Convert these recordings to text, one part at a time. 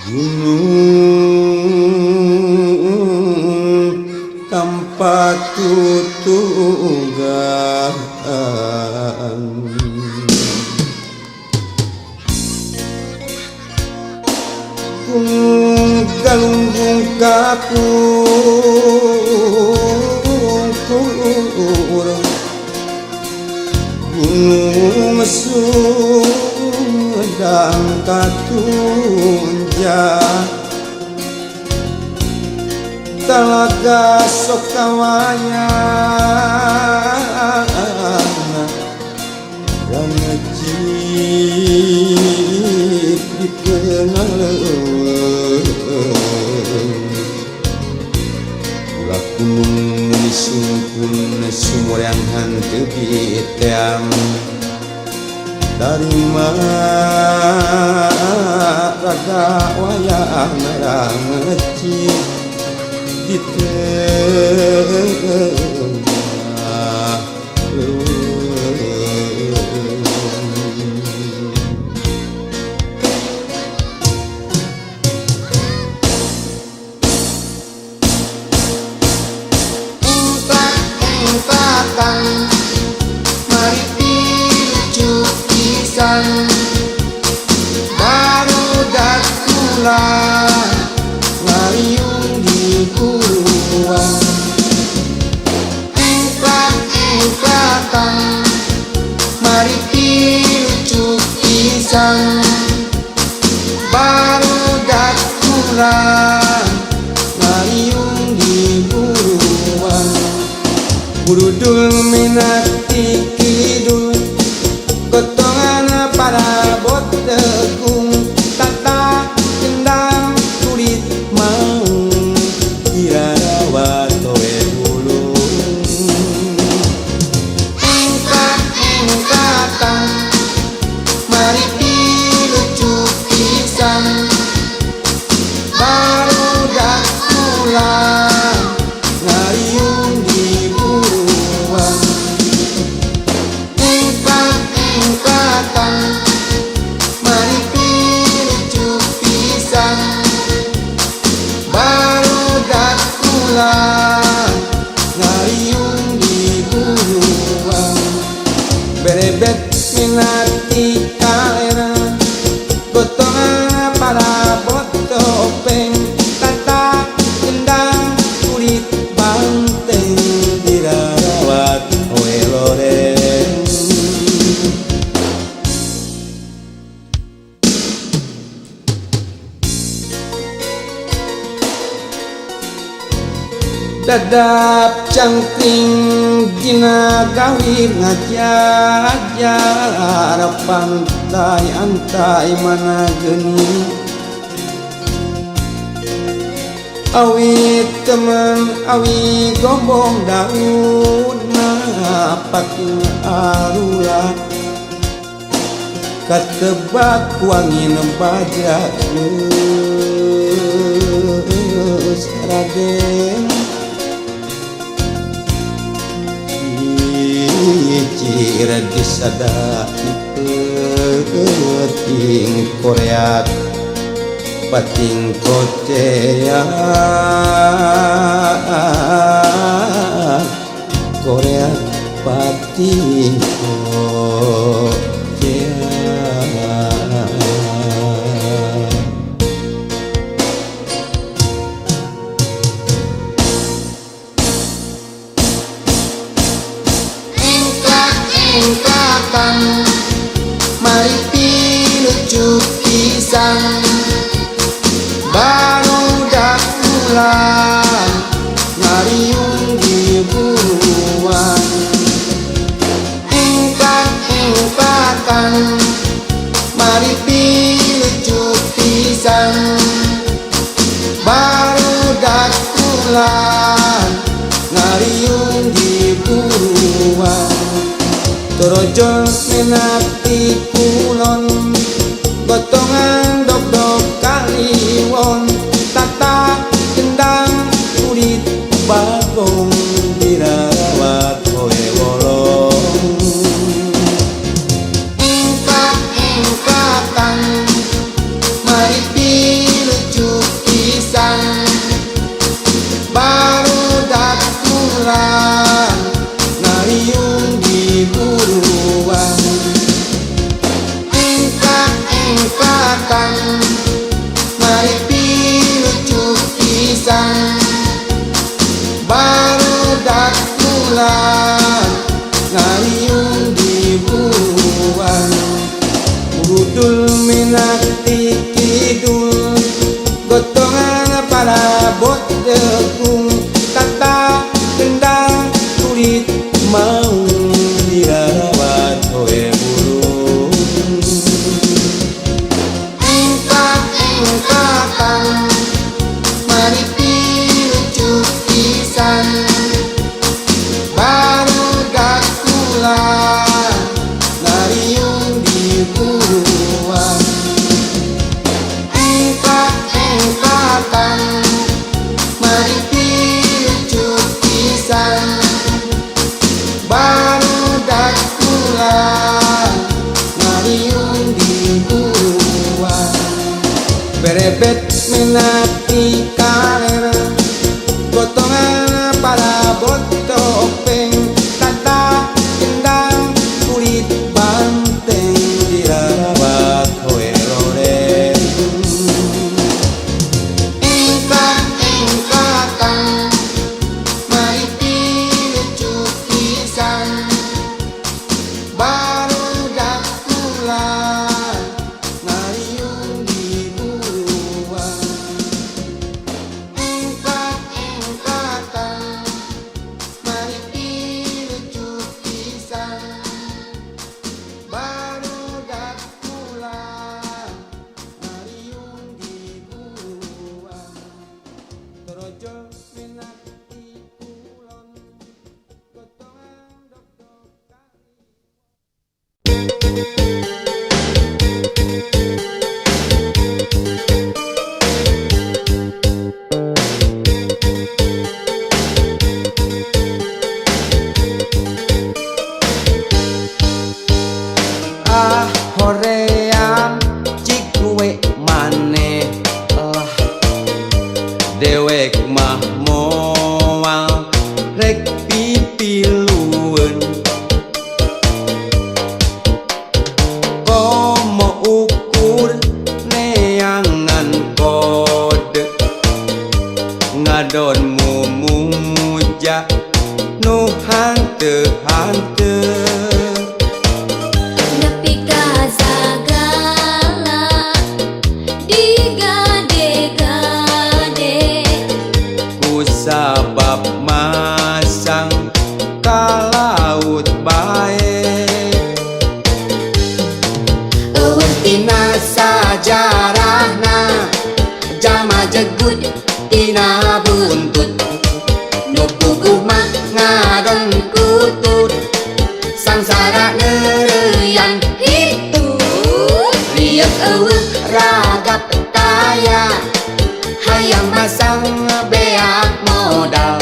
gunung tanpa tutugan gunung galunggung kakur gunung Sumedang katunja talaga Sokawayana dan ngejip dikenal ulah gunung disungkun sumur yang hantu biteang dari mana raga wayang merang ngejip di tengah engkak mari picu pisan barudak kula ngayung di buruan engkak mari picu pisan barudak kula ngayung di buruan Burudul minati kidul gotongan pada bot tekung tata kendang kulit mau irawat towe bulung engkatan mari pilucu pisan barudak pulang ngayung di buruan engkatan mari pilucu pisan barudak pulang ngayung di buruan berebet minati kalera gotongan para bot topeng tata kendang kulit banteng dirawat oe loreng dadap cangkring dina gawir ngajar pantai antai mana geni awi temen awi gombong daun paking arula katebak wangin bajak geus raden cira disada peting Korea pating kocea Korea pating engkatan mari pilucu pisan barudak pulang ngayung di buruan engkatan mari pilucu pisan barudak pulang ngayung di buruan Torojo menati kulon gotongan dok-dok kaliwon tata kendang kulit bagong dirawat oe wolong engkatan mari pilu kulan ngariung di buruan Budul minati kidul gotongan para bot dekung kata kendang kulit mau dirawat oleh burung engkak-engkakan mari pilucu pisan baru dakulan ngariung di buruan engkak-engkakan mari pilucu pisan baru dakulan ngariung di buruan berebet menati kaler gotongan para botopeng kata kendang kulit banteng dirawat hoe roren engkak-engkakan mari pilucu pisan baru dakulan ngariung di buruan engkak-engkakan mari pilucu pisan baru dakulan ngariung di buruan Torojo menati kulon gotongan dok-dok hoream cikuwe maneh lah dewek mah moal rek pipilueun komo ukur neangan kode ngadon mumuja nu hanteu-hanteu Nepi ka sagala digade-gade kusabab masang ka laut bae eueuh tina sajarahna jama jegut tina buntut nu puguh mah ngadon kutut sangsara neureuyang itu rieuh eueuh ragap taya hayang masang beak modal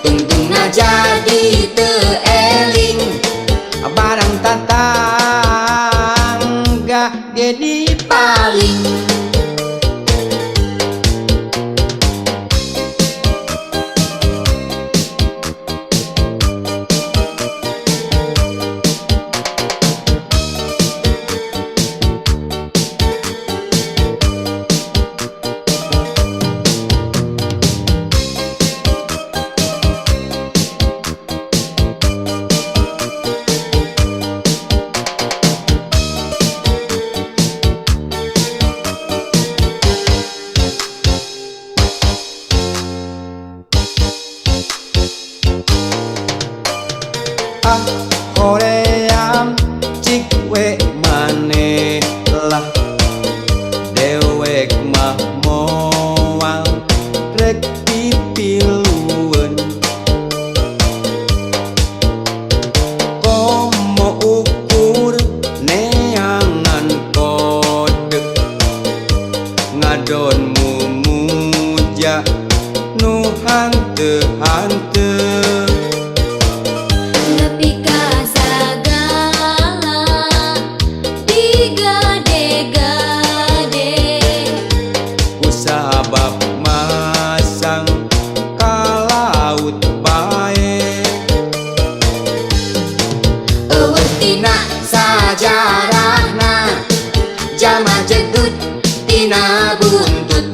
tungtungna jadi teu eling barang tatangga ge dipaling hoream cikwe maneh lah dewek mah moal rek pipilueun komo ukur neangan kode ngadon mumuja nu hanteu-hanteu nepi ka sagala digade-gade kusabab masang ka laut bae eueuh tina sajarahna jama jegut tina buntut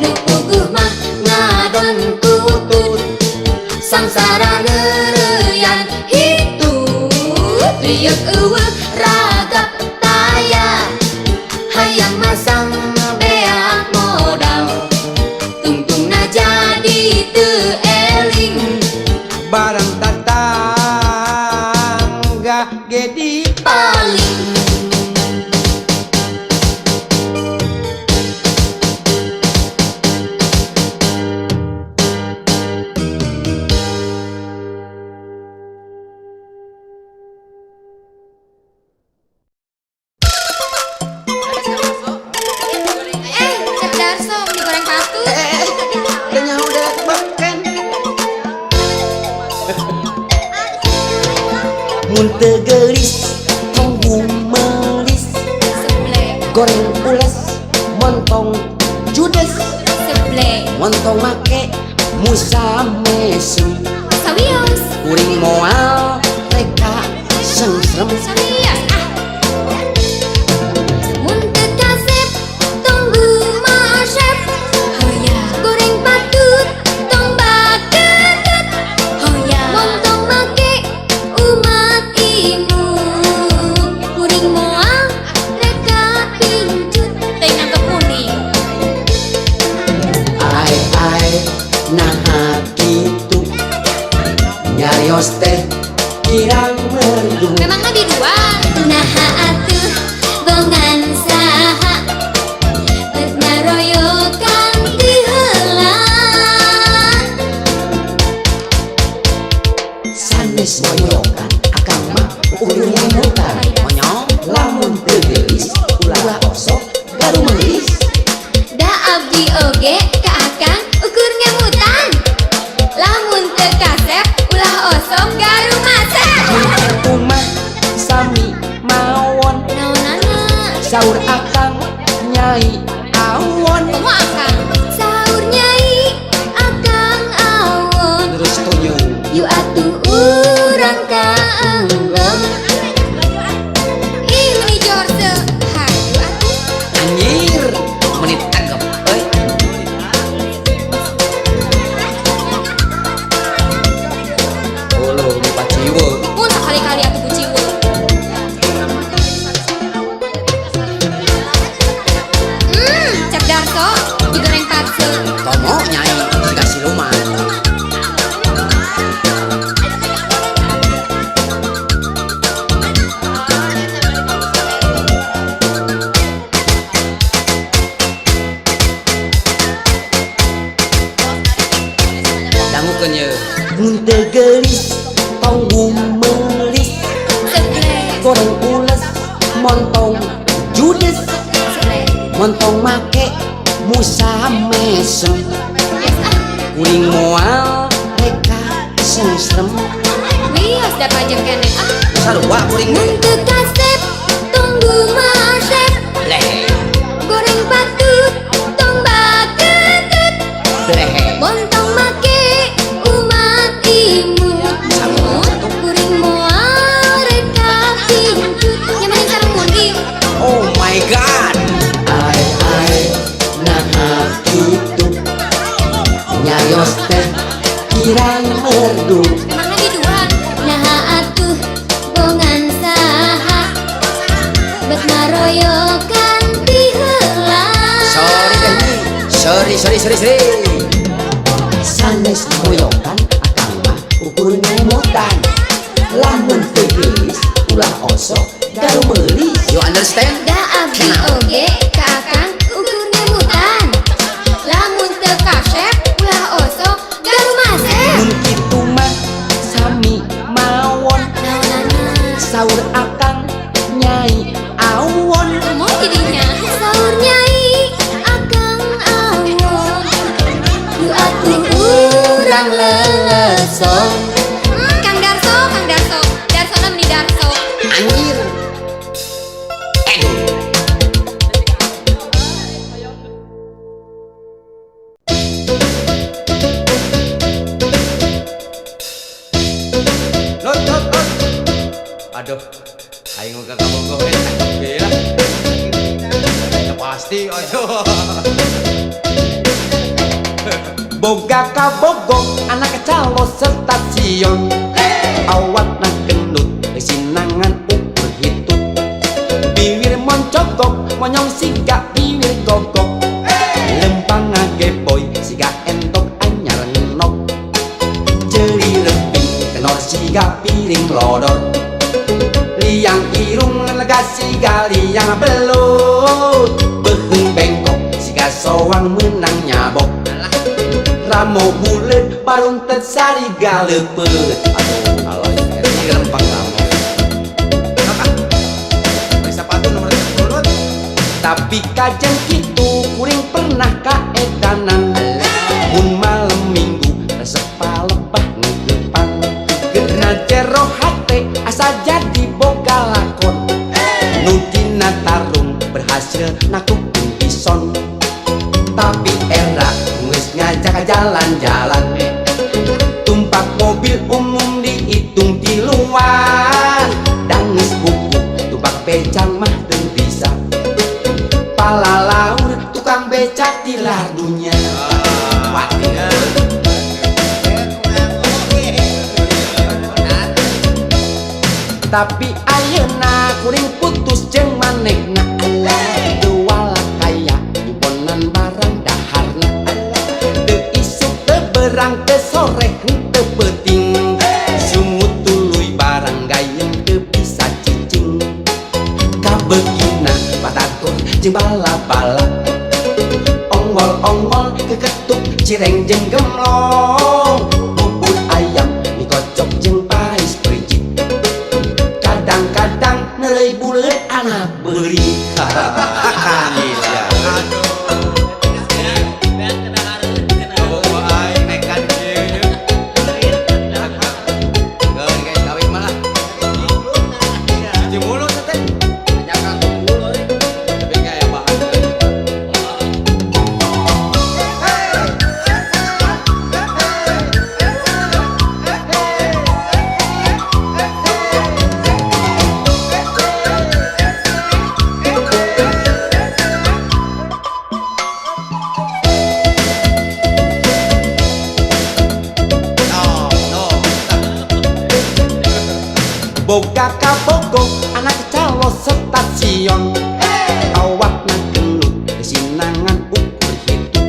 nu puguh mah ngadon kutut sangsara atuh. Udah nyaho udah beken. Mun teu geulis tong melis, Seblek, goreng ules montong judes, seblek, montong make musa mesem, sawios, kuring moal reka sengsrem. sawios ah. Mun teu kasep tunggu masep, hoya goreng patut tong baketut, hoya montong make umat imu, kuring moal reka pincut, teh nangkep kuning. Ai nah kitu nyarios teh kirang merdu. Memang di dua. Nah atuh bongan saha bet ngaroyokan ti heula. Sanes moyokan akang mah ukur nyemutan monyong lamun teu geulis ulah osok garu melis. Da abdi oge ka akang ukur ngemutan. Lamun teu kasep ulah osok garu masak. Kitu mah sami mawon Naonana? saur akang nyai awon. Komo akang saur nyai akang awon. Terus tunjung Yu atuh urang kaanggem. Ih meni jorse hayu atuh. anjir menit tanggep euy. Ulu di paciwe. Mun sakali-kali atuh kuciwe. Cek darso digoreng patse. Komo nyai siga siluman. Dangukeun ye. Mun teu geulis tong melis, Seblek, goreng ules montong judes, seblek. montong make musa mesem, Yes ah, kuring moal reka sengsrem. wios da pajeng kene ah. Sarua kuring Mun teu kasep tunggu masep, lehe goreng patut tong baketut, lehe. montong make umat imut, kuring moal reka pincut. Nyamahin sareng munding. Oh my god. Ai nah kitu nyayos teh kirang merdu. Memangna di dua. Nah atuh bongan saha bet ngaroyokan ti heula. Sorry deh nih. Sorry. Sanes moyokan akang mah ukur ngemutan. Lamun teu geulis ulah osok garu meuli. You understand? Da abdi oge ka akang ukur ngemutan. Lamun teu kasep ulah osok garu masep. Mun kitu mah sami mawon Naonana? saur akang nyai awon. Kumo jadinya saur nyai akang awon. Yu atuh urang leleson. Kang Darso. Darsona meni Darso. Anjir. Lot. Aduh, aing mah kamu gowe oke lah. Ya pasti aduh. Boga kabogong anak calo stasiun. Awak nak gendut sinangan ukur hitut. Bibir moncogok monyong siga bibir gogok. Lempang ngageboy siga entok anyar nok. Jeri lemping tenor siga piring lodor. Liang irung lega siga liang belut. Beheung bengkok siga soang menang nyabok. Ramo bulet barung tersari galepet. Aduh, alay ini rempang kamu. Apa? Beri sepatu nomor 10. Tapi kajen kitu kuring pernah kaedanan mun malam minggu resep palepah ngegepan gerna jero hate asa jadi boga lakon nutina tarung berhasil nakupin bison. Tapi era geus ngajak jalan-jalan tumpak mobil umum dihitung di luar dan geus buku tumpak becang mah teu bisa palalaur tukang becak di lardunya. Tapi ayeuna kuring putus jeung manehna teu walak kaya imponan barang daharna teu isuk teu berang teu sore teu peuting sumut tuluy barang gayeng teu bisa cicing kabegina batagor jeung bala-bala ongol-ongol keketuk cireng jeung gemlong bubur ayam dikocok jeung pais pericit kadang-kadang nelei bulet anak beri. Boga kabogo anak calo stasiun awakna genut kesinangan ukur hidup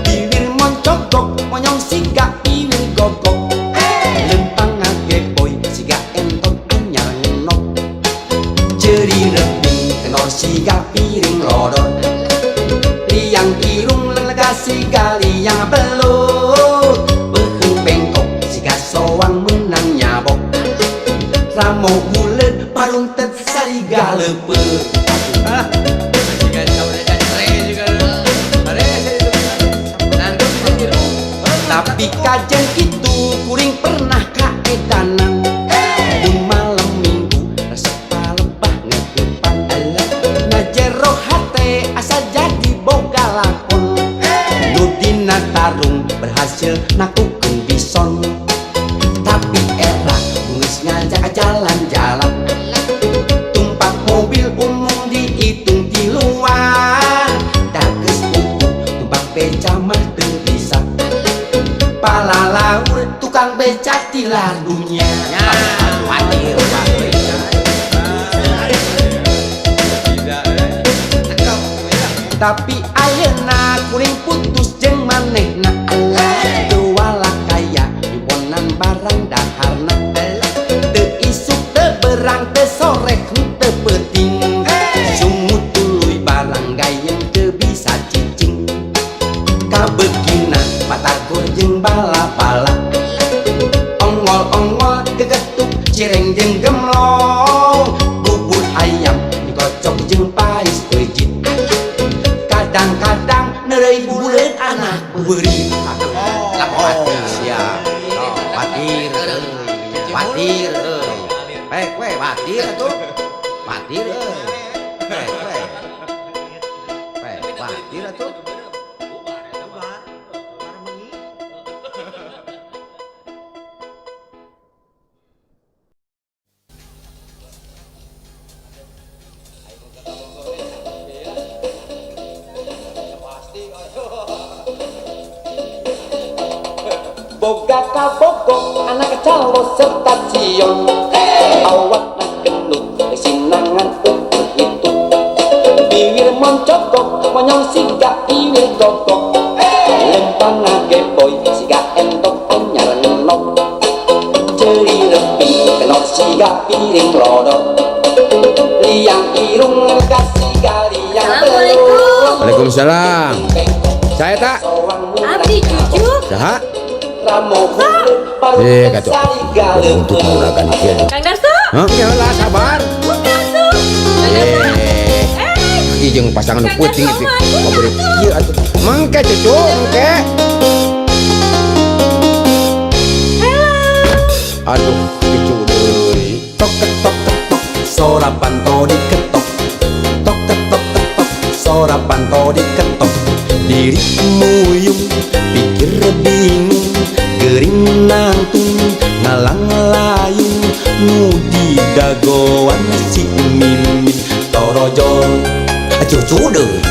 bibir moncogok monyong siga iwil gogok lempang ngageboy siga entot anyar ngenok ceri rebing kenor siga piring lodot liang irung lega siga liang belut beukeung bengkok siga soang menang nyabok ramo bulet parung tet sariga leupeur. Tapi kajen kitu kuring pernah kaedanan mun malam minggu resep palepah ngegepan na jero hate asa jadi boga lakon nudina tarung berhasil nakukeun bison. Tapi era geus ngajak jalan-jalan tumpak mobil umum dihitung di luar da geus buku tumpak beca mah teu bisa palalaur tukang becak di lardunya. Wadir tapi ayeuna kuring putus jeung manehna teu walak kaya imponan barang daharna teu isuk teu berang teu sore teu peuting sumut tuluy barang gayeng teu bisa cicing kabegina batagor jeung bala-bala ongol-ongol keketuk cireng jeung gemlong bubur ayam dikocok jeung pais pericit kadang-kadang nerei bulet anak beri. Siap watir watir watir atuh watir watir atuh. Boga kabogo anak calo stasiun awakna genut kesinangan ukur hidup bibir moncogok monyong siga iwil gogok lempang ngageboy siga entok anyar ngenok ceri rebing kenor siga piring lodot liang irung lega siga liang belut. Waalaikumsalam. Saya tak Abdi cucu. Saha? Kacau untuk menggunakan kian. Kang Darso. Hah? Ya lah, sabar. Kang Darso. Kang Darso. jeung pasangan nu putih itu ngobrol ieu atuh mangke cucu mangke aduh cucu deui tok ketok ketok sorapan to diketok tok ketok ketok sorapan to diketok dirimu yung pikir bingung gering nangtung ngalang layung nu di dagoan si mimin torojol cucu deui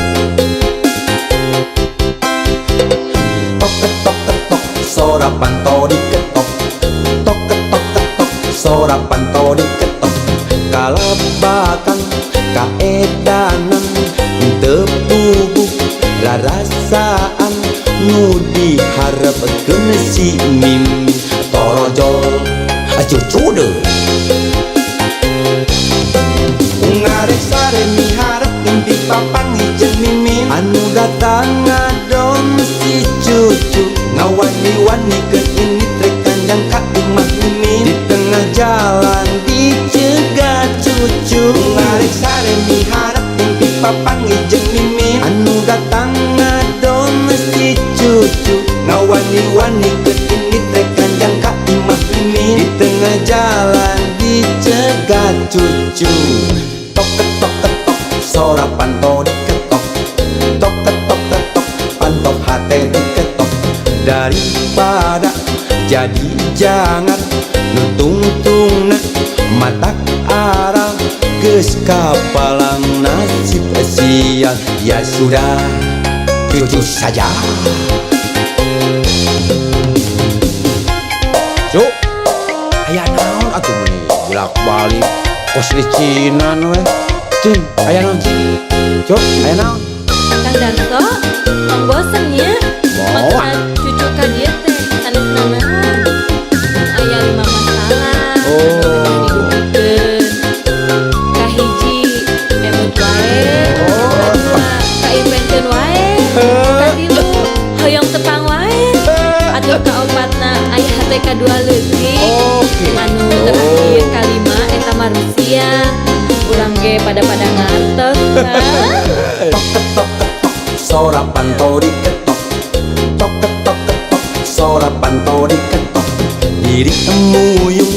tok ketok ketok sorapan to diketok tok ketok ketok sorapan to diketok kalabakan kaedanan tepuguk rarasaan nu diharapkeun si mimin torojol cucu deui ngarek sare miharep mimpi papangi jeung mimin anu datang ngadon si cucu ngawani-wani keun ini trek kanjang ka imah mimin di tengah jalan dicegat cucu ngarek sare miharep mimpi papangi jeung mimin anu datang ngadon si cucu ngawani-wani keun ini trek kanjang ka imah mimin di tengah jalan dicegat cucu tok ketok ketok sorapan to diketok tok ketok ketok pantok hate diketok daripada jadi jangan nutungtungna matak arah geus kapalang nasib sial ya sudah cucu saja cuk aya naon atuh meuni bolak-balik kos licinan we cing aya naon cuk aya naon Kang Darto, Mang bosen ya. Maksudnya cucu ka dieu teh sanes nanaon. Aya 5 masalah. Didugikeun. Kahiji emut wae. Kadua kaipenkeun wae. Katilu hoyong tepang wae. Atuh kaopatna aya hate kadua leutik. Anu terakhir kalima eta manusia. Urang ge pada ngartos. tok ketok ketok sorapan to diketok tok ketok ketok sorapan to diketok diri temuyung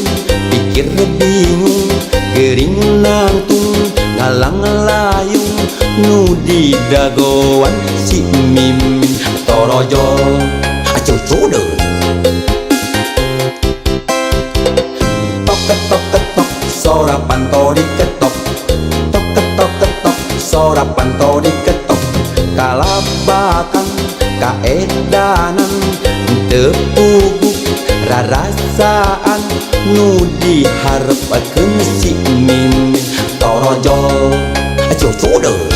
pikir bingung gering nangtung ngalang layung nu di dagoan si mimin torojol cucu deui tok ketok ketok sorapan to diketok tok ketok ketok sorapan to diketok kalabakan kaedanan tepuguk rarasaan nu diharapkeun si mimin torojol cucu deui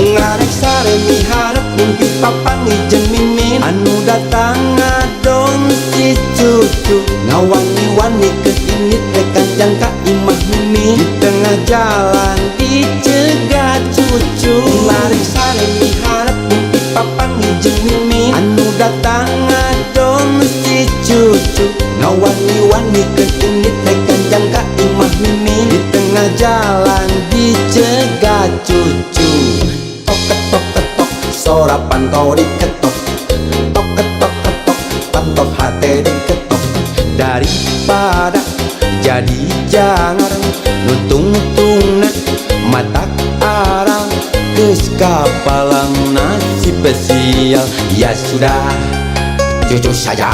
ngarek sare miharep mimpi papangi jeung mimin anu datang ngadon si cucu ngawani-wani keun ini teh kanjang ka imah mimin di tengah jalan dicegat cucu ngarek sare miharep mimpi papangi jeung mimin anu datang ngadon si cucu ngawani-wani keun ini teh kanjang ka imah mimin di tengah jalan dicegat cucu tok ketok ketok sorapan to diketok tok ketok ketok pantok hate diketok daripada jadi jangan nutungtungna matak arah geus kapalang nasib sial ya sudah cucu saja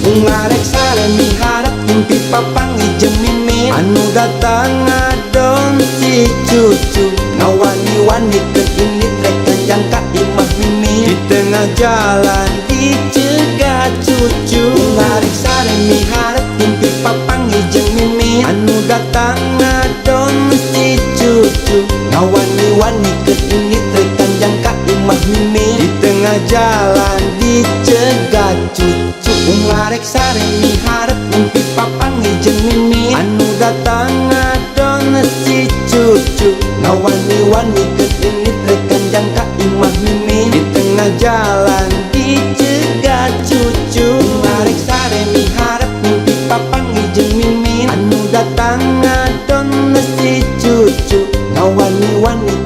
ngarek sare miharep mimpi papangi jeung mimin anu datang ngadon si cucu ngawani-wani keun ini trek kanjang ka imah mimin di tengah jalan dicegat cucu ngarek sare miharep mimpi papangi jeung mimin anu datang ngadon si cucu ngawani-wani keun ini trek kanjang ka imah mimin di tengah jalan dicegat cucu ngarek sare miharep mimpi papangi jeung mimin anu datang ngadon si cucu ngawani-wani keun ini trek kanjang ka imah mimin di tengah jalan dicegat cucu ngarek sare miharep mimpi papangi jeung mimin anu datang Demi wanita